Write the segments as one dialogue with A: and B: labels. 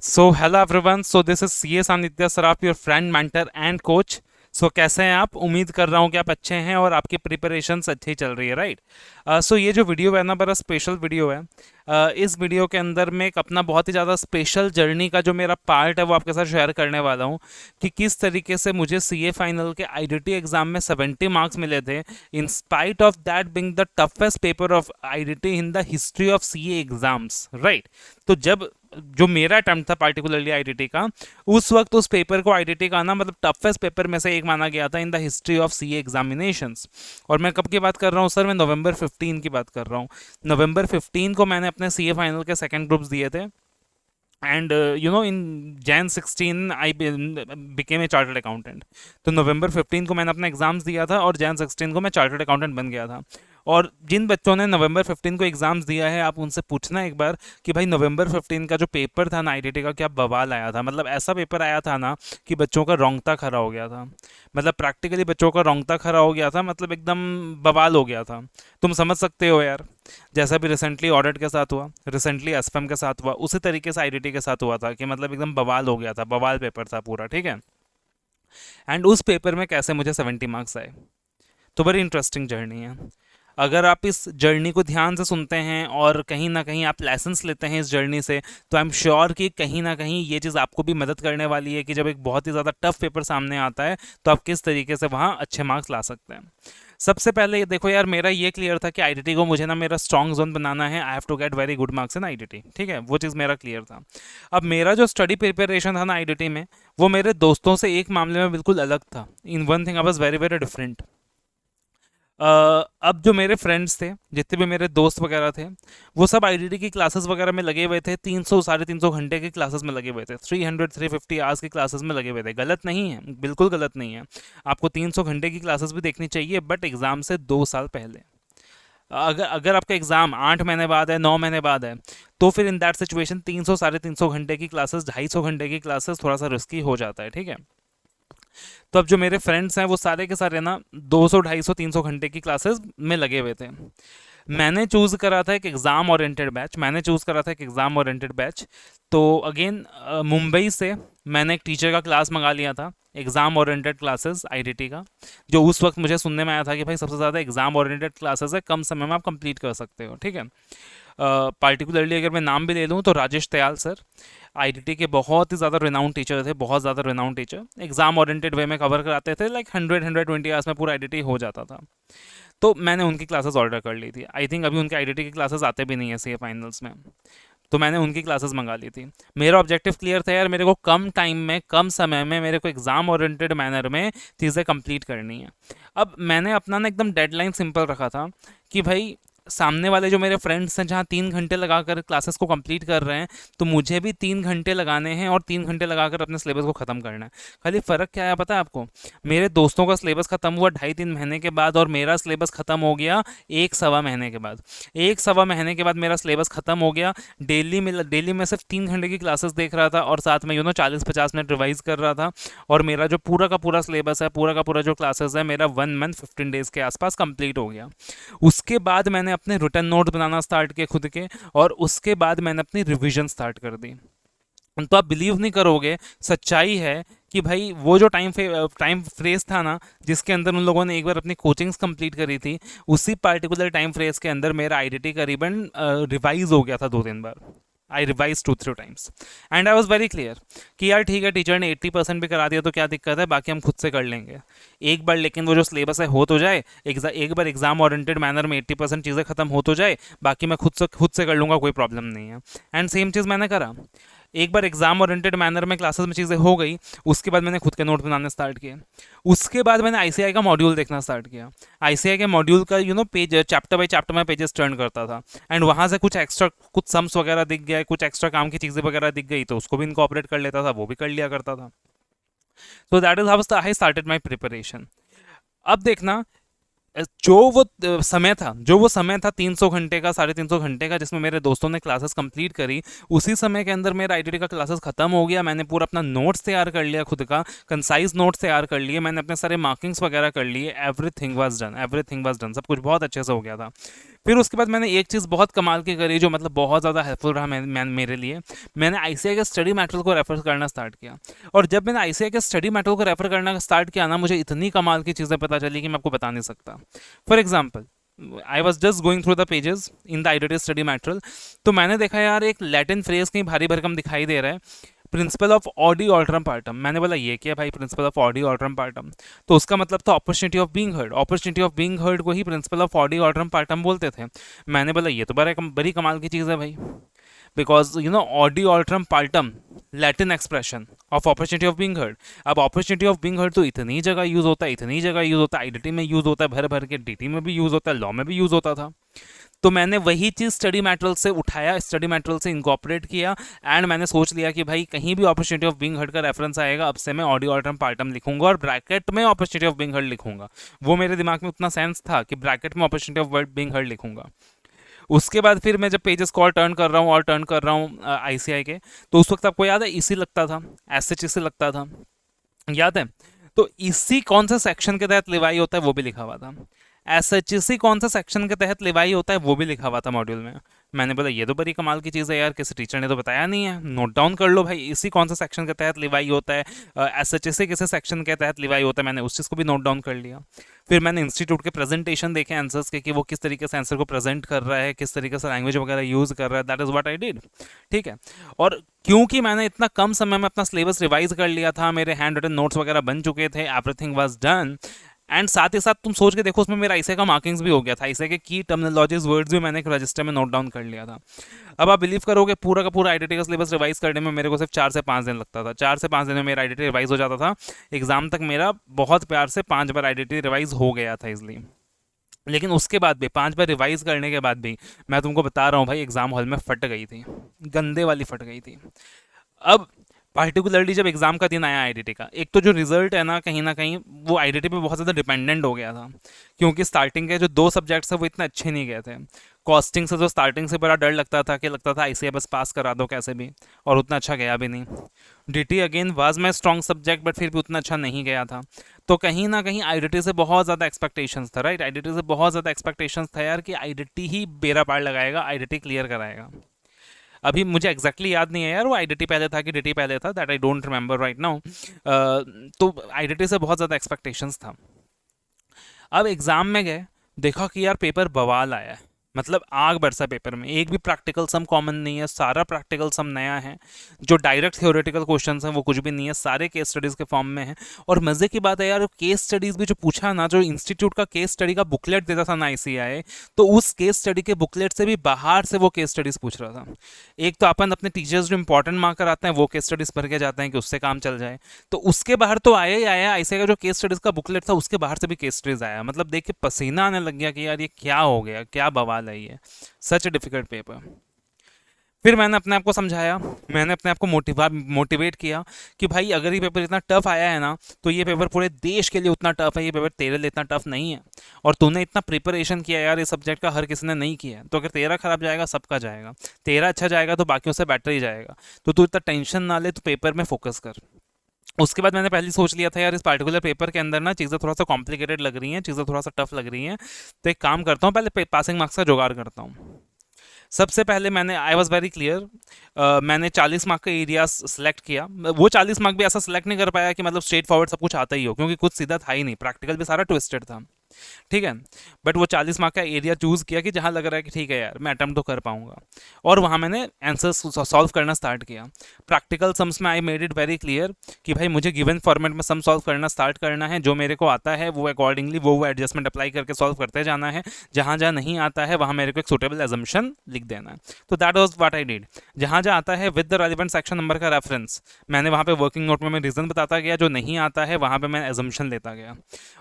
A: So hello everyone, so this is C S Aditya Saraf, your friend mentor and coach. So कैसे हैं आप? उम्मीद कर रहा हूँ कि आप अच्छे हैं और आपकी प्रिपरेशंस अच्छी चल रही है, राइट? सो ये जो वीडियो है ना, बड़ा स्पेशल वीडियो है। इस वीडियो के अंदर मैं एक अपना बहुत ही ज़्यादा स्पेशल जर्नी का जो मेरा पार्ट है वो आपके साथ शेयर करने वाला हूँ कि किस तरीके से मुझे सी ए फाइनल के आईडीटी एग्जाम में 70 मार्क्स मिले थे, in spite of that being the toughest paper of IDT in the history of C A exams, right? तो जब जो मेरा अटेम्प्ट था पार्टिकुलरली आईडीटी का, उस वक्त उस पेपर को आईडीटी का ना मतलब टफेस्ट पेपर में से एक माना गया था in the history of C examinations. और मैं कब की बात कर रहा हूँ सर? मैं नवंबर 15 की बात कर रहा हूँ। नवंबर 15 को मैंने अपने सी ए फाइनल के सेकंड ग्रुप्स दिए थे। And in Jain 16 I became a chartered accountant. तो नवंबर 15 को मैंने अपना एग्जाम्स दिया था और जैन 16 को मैं चार्टर्ड अकाउंटेंट बन गया था। और जिन बच्चों ने नवंबर 15 को एग्जाम्स दिया है, आप उनसे पूछना एक बार कि भाई नवंबर 15 का जो पेपर था ना आईटीटी का, क्या बवाल आया था। मतलब ऐसा पेपर आया था ना कि बच्चों का रोंगटा खड़ा हो गया था। मतलब प्रैक्टिकली बच्चों का रोंगटा खड़ा हो गया था, मतलब एकदम बवाल हो गया था। तुम समझ सकते हो यार। जैसा भी रिसेंटली ऑडिट के साथ हुआ, रिसेंटली एसपीएम के साथ हुआ, उसी तरीके से आईडीटी के साथ हुआ था कि मतलब एकदम बवाल हो गया था, बवाल पेपर था पूरा, ठीक है। एंड उस पेपर में कैसे मुझे 70 मार्क्स आए, तो बड़ी इंटरेस्टिंग जर्नी है। अगर आप इस जर्नी को ध्यान से सुनते हैं और कहीं ना कहीं आप लेसन्स लेते हैं इस जर्नी से, तो आई एम श्योर कि कहीं ना कहीं ये चीज़ आपको भी मदद करने वाली है कि जब एक बहुत ही ज़्यादा टफ पेपर सामने आता है तो आप किस तरीके से वहाँ अच्छे मार्क्स ला सकते हैं। सबसे पहले ये देखो यार, मेरा ये क्लियर था कि आईटीटी को मुझे ना मेरा स्ट्रॉन्ग जोन बनाना है। I have to get very good marks in ITT, ठीक है, वो चीज़ मेरा क्लियर था। अब मेरा जो स्टडी प्रिपरेशन था ना आईटीटी में, वो मेरे दोस्तों से एक मामले में बिल्कुल अलग था। In one thing I was very very different. अब जो मेरे फ्रेंड्स थे, जितने भी मेरे दोस्त वगैरह थे, वो सब आईडीटी की क्लासेस वगैरह में लगे हुए थे। 300 350 घंटे की क्लासेस में लगे हुए थे, 350 आवर्स की क्लासेस में लगे हुए थे। गलत नहीं है, बिल्कुल गलत नहीं है। आपको 300 घंटे की क्लासेस भी देखनी चाहिए, बट एग्ज़ाम से 2 साल पहले। अगर अगर आपका एग्ज़ाम 8 महीने बाद है, 9 महीने बाद है, तो फिर इन दैट सिचुएशन 300 350 घंटे की क्लासेस, 250 घंटे की क्लासेस थोड़ा सा रिस्की हो जाता है, ठीक है। तो अब जो मेरे फ्रेंड्स हैं वो सारे के सारे ना 200 250 300 घंटे की क्लासेस में लगे हुए थे। मैंने चूज़ करा था एक एग्ज़ाम ओरिएंटेड बैच। तो अगेन मुंबई से मैंने एक टीचर का क्लास मंगा लिया था, एग्ज़ाम ओरिएंटेड क्लासेस आईटीटी का। जो उस वक्त मुझे सुनने में आया था कि भाई सबसे ज़्यादा एग्ज़ाम ओरिएंटेड क्लासेस है, कम समय में आप कंप्लीट कर सकते हो, ठीक है। पार्टिकुलरली अगर मैं नाम भी ले लूँ तो राजेश दयाल सर, आईटीटी के बहुत ही ज़्यादा रिनाउंड टीचर थे, बहुत ज़्यादा रिनाउंड टीचर। एग्जाम ओरिएंटेड वे में कवर कराते थे, लाइक 100 120 आवर्स में पूरा आईटीटी हो जाता था। तो मैंने उनकी क्लासेस ऑर्डर कर ली थी। आई थिंक अभी उनके आईटीटी की क्लासेस आते भी नहीं है सी ए फाइनल्स में। तो मैंने उनकी क्लासेस मंगा ली थी। मेरा ऑब्जेक्टिव क्लियर था यार, मेरे को कम टाइम में, कम समय में मेरे को एग्जाम ओरिएंटेड मैनर में चीज़ें कंप्लीट करनी है। अब मैंने अपना ना एकदम डेडलाइन सिंपल रखा था कि भाई सामने वाले जो मेरे फ्रेंड्स हैं जहाँ 3 घंटे लगाकर क्लासेस को कंप्लीट कर रहे हैं, तो मुझे भी 3 घंटे लगाने हैं और 3 घंटे लगाकर अपने सिलेबस को ख़त्म करना है। खाली फ़र्क क्या है पता है आपको? मेरे दोस्तों का सिलेबस ख़त्म हुआ 2.5 3 महीने के बाद और मेरा सिलेबस ख़त्म हो गया 1 सवा महीने के बाद। 1 सवा महीने के बाद मेरा सिलेबस ख़त्म हो गया। डेली में सिर्फ 3 घंटे की क्लासेस देख रहा था और साथ में 40 50 मिनट रिवाइज कर रहा था। और मेरा जो पूरा का पूरा सिलेबस है, पूरा का पूरा जो क्लासेस है, मेरा 1 मंथ 15 डेज़ के आसपास कंप्लीट हो गया। उसके बाद मैंने अपने रिटर्न नोट बनाना स्टार्ट किए खुद के, और उसके बाद मैंने अपनी रिवीजन स्टार्ट कर दी। तो आप बिलीव नहीं करोगे, सच्चाई है कि भाई वो जो टाइम फ्रेज था ना, जिसके अंदर उन लोगों ने एक बार अपनी कोचिंग्स कंप्लीट करी थी, उसी पार्टिकुलर टाइम फ्रेज के अंदर मेरा आईडीटी करीबन रिवाइज हो गया था 2 3 बार। I revise 2 3 times and I was very clear कि यार ठीक है, टीचर ने 80% भी करा दिया तो क्या दिक्कत है, बाकी हम खुद से कर लेंगे एक बार। लेकिन वो जो सिलेबस है हो तो जाए, एक बार एग्जाम ओरिएंटेड मैनर में 80% चीज़ें खत्म हो तो जाए, बाकी मैं खुद से कर लूँगा, कोई प्रॉब्लम नहीं है। एंड सेम चीज़ मैंने करा। एक बार एग्जाम ओरिएंटेड मैनर में क्लासेस में चीज़ें हो गई, उसके बाद मैंने खुद के नोट बनाने स्टार्ट किए। उसके बाद मैंने आईसीआई का मॉड्यूल देखना स्टार्ट किया। आईसीआई के मॉड्यूल का पेज चैप्टर बाई चैप्टर में पेजेस टर्न करता था। एंड वहाँ से कुछ एक्स्ट्रा, कुछ सम्स वगैरह दिख गया, कुछ एक्स्ट्रा काम की चीज़ें वगैरह दिख गई, तो उसको भी इनकॉपरेट कर लेता था, वो भी कर लिया करता था। तो that is how I started my preparation. अब देखना, जो वो समय था 300 घंटे का, 350 घंटे का, जिसमें मेरे दोस्तों ने क्लासेस कंप्लीट करी, उसी समय के अंदर मेरा आईटीटी का क्लासेस खत्म हो गया। मैंने पूरा अपना नोट्स तैयार कर लिया, खुद का कंसाइज नोट्स तैयार कर लिए, मैंने अपने सारे मार्किंग्स वगैरह कर लिए। एवरीथिंग वाज डन, सब कुछ बहुत अच्छे से हो गया था। फिर उसके बाद मैंने एक चीज़ बहुत कमाल की करी जो मतलब बहुत ज़्यादा हेल्पफुल रहा मेरे लिए। मैंने आईसीआई के स्टडी मटेरियल को रेफर करना स्टार्ट किया। और जब मैंने आईसीआई के स्टडी मटेरियल को रेफर करना स्टार्ट किया ना, मुझे इतनी कमाल की चीज़ें पता चली कि मैं आपको बता नहीं सकता। For example, I was just going through the pages in the IDT study material, तो मैंने देखा यार एक लैटिन फ्रेज कहीं भारी भरकम दिखाई दे रहा है, प्रिंसिपल ऑफ ऑडी ऑल्ट्रम पार्टम। मैंने बोला ये क्या भाई, प्रिंसिपल ऑफ ऑडी ऑल्ट्रम पार्टम? तो उसका मतलब था opportunity of being heard. Opportunity of being heard को ही प्रिंसिपल ऑफ ऑडी ऑल्ट्रम पार्टम बोलते थे। मैंने बोला ये तो बड़ी कमाल की चीज़ है भाई, बिकॉज यू नो ऑडी ऑल्ट्रम पार्टम Latin expression of opportunity of being heard. अब अपॉर्चुनिटी ऑफ बीइंग हर्ड तो इतनी जगह यूज होता है, इतनी जगह यूज होता है, आईडीटी में यूज होता है भर भर के, डीटी में भी यूज होता है, लॉ में भी यूज होता था। तो मैंने वही चीज़ स्टडी मटेरियल से उठाया, स्टडी मटेरियल से इनकॉपरेट किया, एंड मैंने सोच लिया कि भाई कहीं भी अपॉर्चुनिटी ऑफ बीइंग हर्ड का रेफरेंस आएगा, अब से मैं ऑडियो ऑल्ट्रम पार्टम लिखूंगा और ब्रैकेट में अपॉर्चुनिटी ऑफ बीइंग हर्ड लिखूंगा। वो मेरे दिमाग में उतना सेंस था कि ब्रैकेट में अपॉर्चुनिटी ऑफ बीइंग हर्ड लिखूंगा। उसके बाद फिर मैं जब पेजेस को और टर्न कर रहा हूँ और टर्न कर रहा हूँ आईसीआई के, तो उस वक्त आपको याद है इसी लगता था, एसएच इसी लगता था, याद है? तो इसी कौन सा सेक्शन के तहत लिवाई होता है वो भी लिखा हुआ था। एसएचसी कौन सा सेक्शन के तहत लिवाई होता है वो भी लिखा हुआ था मॉड्यूल में। मैंने बोला ये तो बड़ी कमाल की चीज़ है यार, किसी टीचर ने तो बताया नहीं है, नोट डाउन कर लो भाई, इसी कौन सा सेक्शन के तहत लिवाई होता है, एसएचसी किसी सेक्शन के तहत लिवाई होता है। मैंने उस चीज़ को भी नोट डाउन कर लिया। फिर मैंने इंस्टीट्यूट के प्रेजेंटेशन देखे आंसर्स के कि वो किस तरीके से आंसर को प्रेजेंट कर रहा है, किस तरीके से लैंग्वेज वगैरह यूज़ कर रहा है। That is what I did. ठीक है, और क्योंकि मैंने इतना कम समय में अपना सिलेबस रिवाइज कर लिया था, मेरे हैंड रिटन नोट्स वगैरह बन चुके थे, एवरीथिंग वाज डन, एंड साथ ही साथ तुम सोच के देखो उसमें मेरा आईसीआई का मार्किंग्स भी हो गया था, आईसीआई के की टर्मिनोलॉजीज वर्ड्स भी मैंने एक रजिस्टर में नोट डाउन कर लिया था। अब आप बिलीव करोगे पूरा का पूरा आईडीटी का सिलेबस रिवाइज करने में मेरे को सिर्फ 4 से 5 दिन लगता था। 4 से 5 दिन में मेरा आईडीटी रिवाइज हो जाता था। एग्जाम तक मेरा बहुत प्यार से 5 बार आईडीटी रिवाइज हो गया था इसलिए। लेकिन उसके बाद भी 5 बार रिवाइज करने के बाद भी मैं तुमको बता रहा हूँ भाई, एग्जाम हॉल में फट गई थी, गंदे वाली फट गई थी। अब पार्टिकुलरली जब एग्जाम का दिन आया आईडीटी का, एक तो जो रिजल्ट है ना कहीं वो आईडीटी पे बहुत ज़्यादा डिपेंडेंट हो गया था, क्योंकि स्टार्टिंग के जो 2 सब्जेक्ट्स है वो इतने अच्छे नहीं गए थे। कॉस्टिंग से तो स्टार्टिंग से बड़ा डर लगता था कि लगता था आईसीए बस पास करा दो कैसे भी, और उतना अच्छा गया भी नहीं। DT again was my strong subject, but फिर भी उतना अच्छा नहीं गया था। तो कहीं ना कहीं आईडीटी से बहुत ज़्यादा एक्सपेक्टेशंस था, राइट? आईडीटी से बहुत ज़्यादा एक्सपेक्टेशंस था यार कि आईडीटी ही बेड़ा पार लगाएगा, आईडीटी क्लियर कराएगा। अभी मुझे एग्जैक्टली याद नहीं है यार वो आईडीटी पहले था कि डीटी पहले था, that I don't remember right now. तो आईडीटी से बहुत ज़्यादा एक्सपेक्टेशंस था। अब एग्ज़ाम में गए, देखा कि यार पेपर बवाल आया है, मतलब आग बरसा पेपर में, एक भी प्रैक्टिकल सम कॉमन नहीं है, सारा प्रैक्टिकल सम नया है। जो डायरेक्ट थ्योरेटिकल क्वेश्चंस हैं वो कुछ भी नहीं है, सारे केस स्टडीज़ के फॉर्म में है। और मज़े की बात है यार, केस स्टडीज़ भी जो पूछा ना, जो इंस्टीट्यूट का केस स्टडी का बुकलेट देता था ना आईसीआई, तो उस केस स्टडी के बुकलेट से भी बाहर से वो केस स्टडीज़ पूछ रहा था। एक तो अपन अपने टीचर्स जो इंपॉर्टेंट मार्कर आते हैं वो केस स्टडीज़ भर के जाते हैं कि उससे काम चल जाए, तो उसके बाहर तो आया ही आया। आईसीआई का जो केस स्टडीज़ का बुकलेट था उसके बाहर से भी केस स्टडीज़ आया, मतलब देख के पसीना आने लग गया कि यार ये क्या हो गया, क्या बवाल है ये, सच ए डिफिकल्ट पेपर। फिर मैंने अपने आप को समझाया, मैंने अपने आप को मोटिवेट किया कि भाई अगर ये पेपर इतना टफ आया है ना, तो ये पेपर पूरे देश के लिए उतना टफ है, ये पेपर तेरे लिए इतना टफ नहीं है। और तूने इतना प्रिपरेशन किया यार इस सब्जेक्ट का, हर किसी ने नहीं किया है, तो अगर तेरा खराब जाएगा सबका जाएगा, तेरा अच्छा जाएगा तो बाकियों से बेटर ही जाएगा। तो तू इतना टेंशन ना ले, तो पेपर में फोकस कर। उसके बाद मैंने पहले सोच लिया था यार इस पार्टिकुलर पेपर के अंदर ना चीज़ें थोड़ा सा कॉम्प्लिकेटेड लग रही हैं, चीज़ें थोड़ा सा टफ लग रही हैं, तो एक काम करता हूँ, पहले पासिंग मार्क्स का जुगाड़ करता हूँ। सबसे पहले मैंने, आई वॉज वेरी क्लियर, मैंने 40 मार्क का एरिया सेलेक्ट किया। वो 40 मार्क भी ऐसा सेलेक्ट नहीं कर पाया कि मतलब स्ट्रेट फॉरवर्ड सब कुछ आता ही हो, क्योंकि कुछ सीधा था ही नहीं, प्रैक्टिकल भी सारा ट्विस्टेड था। ठीक है, बट वो 40 मार्क का एरिया चूज़ किया कि जहाँ लग रहा है कि ठीक है यार मैं अटैम्प्ट तो कर पाऊंगा, और वहाँ मैंने आंसर सॉल्व करना स्टार्ट किया। प्रैक्टिकल सम्स में I made it very clear कि भाई मुझे गिवन फॉर्मेट में सम सॉल्व करना स्टार्ट करना है, जो मेरे को आता है वो अकॉर्डिंगली वो एडजस्टमेंट अप्लाई करके सॉल्व करते जाना है, जहाँ जहाँ नहीं आता है वहाँ मेरे को एक सुटेबल एजम्पशन लिख देना है। तो that was what I did. जहाँ जहाँ आता है with the relevant section number का रेफरेंस, मैंने वहाँ पे वर्किंग नोट में मैं रीज़न बताता गया, जो नहीं आता है वहाँ पे मैं एजम्पशन लेता गया।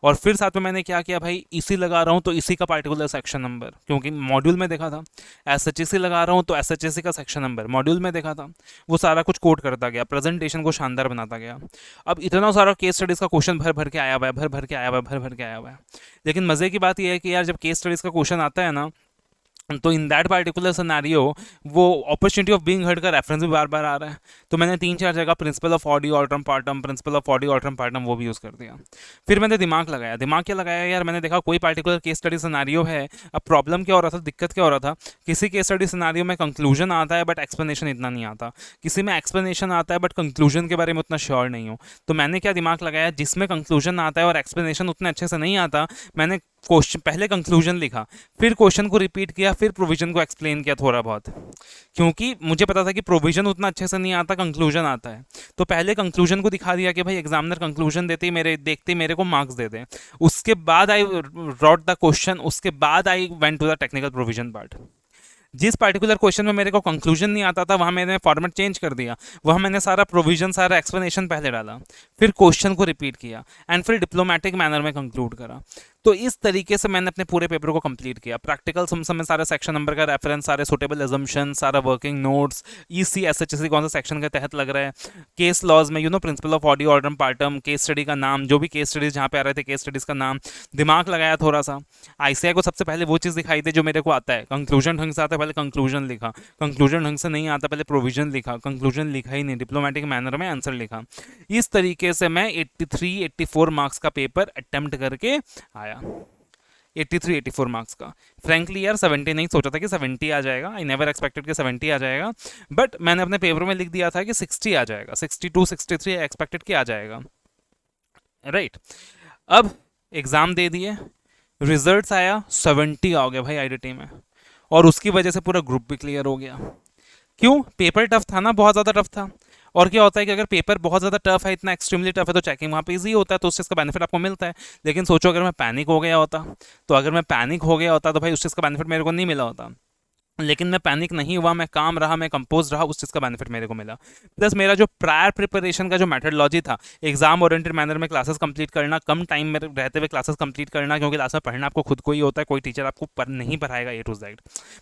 A: और फिर साथ में मैंने क्या किया भाई, इसी लगा रहा हूँ तो इसी का पार्टिकुलर सेक्शन नंबर, क्योंकि मॉड्यूल में देखा था। एसएचएससी लगा रहा हूँ तो एसएचएससी का सेक्शन नंबर मॉड्यूल में देखा था। वो सारा कुछ कोड करता गया, प्रेजेंटेशन को शानदार बनाता गया। अब इतना सारा केस स्टडीज़ का क्वेश्चन भर भर के आया हुआ है, भर भर के आया हुआ है, भर भर के आया हुआ है। लेकिन मज़े की बात यह है कि यार जब केस स्टडीज़ का क्वेश्चन आता है ना, तो इन दैट पार्टिकुलर सिनेरियो वो अपॉर्चुनिटी ऑफ बीइंग हर्ड का रेफरेंस भी बार बार आ रहा है, तो मैंने 3-4 जगह प्रिंसिपल ऑफ ऑडियो ऑल्ट्रम पार्टम, प्रिंसिपल ऑफ ऑडियो ऑल्ट्रम पार्टम वो भी यूज़ कर दिया। फिर मैंने दिमाग लगाया, दिमाग क्या लगाया यार, मैंने देखा कोई पार्टिकुलर केस स्टडी सिनेरियो है। अब प्रॉब्लम क्या हो रहा था, दिक्कत क्या हो रहा था, किसी केस स्टडी सिनेरियो में कंक्लूजन आता है बट एक्सप्लेनेशन इतना नहीं आता, किसी में एक्सप्लेनेशन आता है बट कंक्लूजन के बारे में उतना श्योर नहीं हो। तो मैंने क्या दिमाग लगाया, जिसमें कंक्लूजन आता है और एक्सप्लेनेशन उतने अच्छे से नहीं आता, मैंने क्वेश्चन पहले कंक्लूजन लिखा, फिर क्वेश्चन को रिपीट किया, फिर प्रोविजन को एक्सप्लेन किया थोड़ा बहुत, क्योंकि मुझे पता था कि प्रोविजन उतना अच्छे से नहीं आता, कंक्लूजन आता है। तो पहले कंक्लूजन को दिखा दिया कि भाई एग्जामिनर कंक्लूजन देते ही मेरे को मार्क्स दे दे। उसके बाद आई रॉट द क्वेश्चन, उसके बाद I went to the technical provision part. जिस पार्टिकुलर क्वेश्चन में मेरे को कंक्लूजन नहीं आता था वहाँ मैंने फॉर्मेट चेंज कर दिया, वहाँ मैंने सारा प्रोविजन सारा एक्सप्लेनेशन पहले डाला, फिर क्वेश्चन को रिपीट किया एंड फिर डिप्लोमेटिक मैनर में कंक्लूड करा। तो इस तरीके से मैंने अपने पूरे पेपर को कंप्लीट किया। प्रैक्टिकल में सारा सेक्शन नंबर का रेफरेंस, सारे सुटेबल एजम्पशन, सारा वर्किंग नोट्स, ईसी एसएचसी कौन सा सेक्शन के तहत लग रहा है, केस लॉज में प्रिंसिपल ऑफ ऑडियो ऑल्ट्रम पार्टम, केस स्टडी का नाम, जो भी केस स्टडीज जहाँ पे आ रहे थे केस स्टडीज का नाम, दिमाग लगाया थोड़ा सा। आईसीआई को सबसे पहले वो चीज़ दिखाई थी जो मेरे को आता है, कंक्लूजन ढंग से आता है पहले कंक्लूजन लिखा, कंक्लूजन ढंग से नहीं आता पहले प्रोविजन लिखा, कंक्लूजन लिखा ही नहीं, डिप्लोमेटिक मैनर में आंसर लिखा। इस तरीके से मैं 83-84 मार्क्स का पेपर अटेम्प्ट करके आया। 83-84 मार्क्स का। फ्रेंकली यार 70 नहीं सोचा था कि 70 आ जाएगा, आई नेवर एक्सपेक्टेड कि 70 आ जाएगा, बट मैंने अपने पेपर में लिख दिया था कि 60 आ जाएगा, 62-63 एक्सपेक्टेड कि आ जाएगा, राइट। अब एग्ज़ाम दे दिए, रिजल्ट्स आया, 70 आ गया भाई आईडीटी में, और उसकी वजह से पूरा ग्रुप भी क्लियर हो गया। क्यों, पेपर टफ था ना, बहुत ज़्यादा टफ था। और क्या होता है कि अगर पेपर बहुत ज़्यादा टफ है, इतना एक्सट्रीमली टफ है, तो चेकिंग वहाँ पे इजी होता है, तो उस चीज़ का बेनिफिट आपको मिलता है। लेकिन सोचो अगर मैं पैनिक हो गया होता, तो अगर मैं पैनिक हो गया होता तो भाई उस चीज़ का बेनिफिट मेरे को नहीं मिला होता। लेकिन मैं पैनिक नहीं हुआ, मैं काम रहा, मैं कंपोज रहा, उस चीज़ का बेनिफिट मेरे को मिला। प्लस मेरा जो प्रायर प्रिपरेशन का जो मेथडलॉजी था, एग्जाम ओरिएंटेड मैनर में क्लासेस कंप्लीट करना, कम टाइम में रहते हुए क्लासेस कंप्लीट करना, क्योंकि क्लास में पढ़ना आपको खुद को ही होता है, कोई टीचर आपको नहीं पढ़ाएगा ए टू जेड।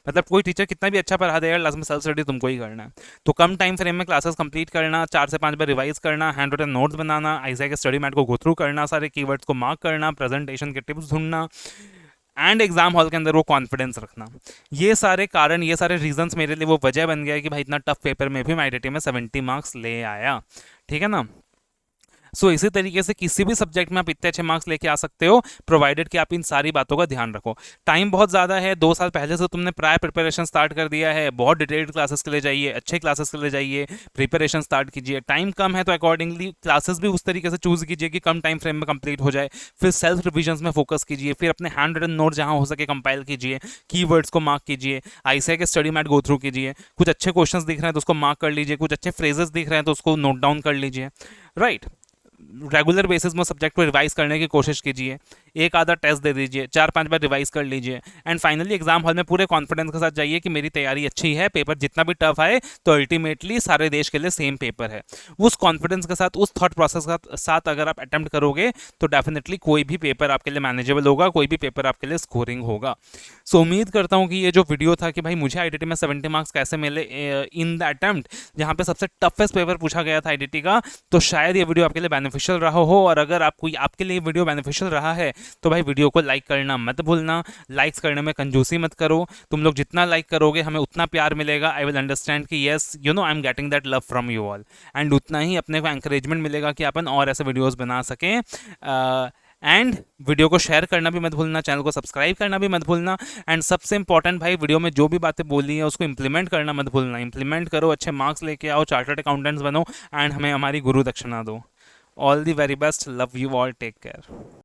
A: मतलब कोई टीचर कितना भी अच्छा पढ़ा देगा, क्लास में सेल्फ स्टडी तुमको ही करना है। तो कम टाइम फ्रेम में क्लासेस कंप्लीट करना, 4 से 5 बार रिवाइज करना, हैंड रिटन नोट्स बनाना, आईसीआई के स्टडी मैट को गो थ्रू करना, सारे कीवर्ड्स को मार्क करना, प्रेजेंटेशन के टिप्स ढूंढना, एंड एग्जाम हॉल के अंदर वो कॉन्फिडेंस रखना, ये सारे कारण, ये सारे रीजंस मेरे लिए वो वजह बन गया कि भाई इतना टफ पेपर में भी मैं आईआईटी में 70 मार्क्स ले आया। ठीक है ना। सो इसी तरीके से किसी भी सब्जेक्ट में आप इतने अच्छे मार्क्स लेके आ सकते हो, प्रोवाइडेड कि आप इन सारी बातों का ध्यान रखो। टाइम बहुत ज़्यादा है, 2 साल पहले से तुमने प्रायर प्रिपरेशन स्टार्ट कर दिया है, बहुत डिटेल्ड क्लासेस के लिए जाइए, अच्छे क्लासेस के लिए जाइए, प्रिपरेशन स्टार्ट कीजिए। टाइम कम है तो अकॉर्डिंगली क्लासेस भी उस तरीके से चूज कीजिए कि कम टाइम फ्रेम में कंप्लीट हो जाए। फिर सेल्फ रिविजन्स में फोकस कीजिए, फिर अपने हैंड रिटन नोट जहाँ हो सके कंपाइल कीजिए, कीवर्ड्स को मार्क कीजिए, आईसीआई के स्टडी मैट गो थ्रू कीजिए, कुछ अच्छे क्वेश्चंस दिख रहे हैं तो उसको मार्क कर लीजिए, कुछ अच्छे फ्रेजेस दिख रहे हैं तो उसको नोट डाउन कर लीजिए, राइट। रेगुलर बेसिस में सब्जेक्ट को रिवाइज करने की कोशिश कीजिए, एक आधा टेस्ट दे दीजिए, 4-5 बार रिवाइज कर लीजिए, एंड फाइनली एग्जाम हॉल में पूरे कॉन्फिडेंस के साथ जाइए कि मेरी तैयारी अच्छी है, पेपर जितना भी टफ आए तो अल्टीमेटली सारे देश के लिए सेम पेपर है। उस कॉन्फिडेंस के साथ, उस थॉट प्रोसेस के साथ अगर आप अटेम्प्ट करोगे तो डेफिनेटली कोई भी पेपर आपके लिए मैनेजेबल होगा, कोई भी पेपर आपके लिए स्कोरिंग होगा। सो उम्मीद करता हूँ कि ये जो वीडियो था कि भाई मुझे आईआईटी में 70 मार्क्स कैसे मिले इन द अटेम्प्ट जहाँ पे सबसे टफेस्ट पेपर पूछा गया था आईआईटी का, तो शायद ये वीडियो आपके लिए बेनिफिशियल रहा हो। और अगर आपके लिए वीडियो बेनिफिशियल रहा है तो भाई वीडियो को लाइक करना मत भूलना, लाइक्स करने में कंजूसी मत करो, तुम लोग जितना लाइक करोगे हमें उतना प्यार मिलेगा। आई विल अंडरस्टैंड कि yes I am getting that love from you all, and उतना ही अपने को एंकरेजमेंट मिलेगा कि अपन और ऐसे वीडियोज़ बना सकें। एंड वीडियो को शेयर करना भी मत भूलना, चैनल को सब्सक्राइब करना भी मत भूलना, एंड सबसे इंपॉर्टेंट भाई वीडियो में जो भी बातें बोली है उसको इंप्लीमेंट करना मत भूलना। इंप्लीमेंट करो, अच्छे मार्क्स लेके आओ, चार्टर्ड अकाउंटेंट्स बनो, एंड हमें हमारी गुरु दक्षिणा दो। All the very best, love you all, take care.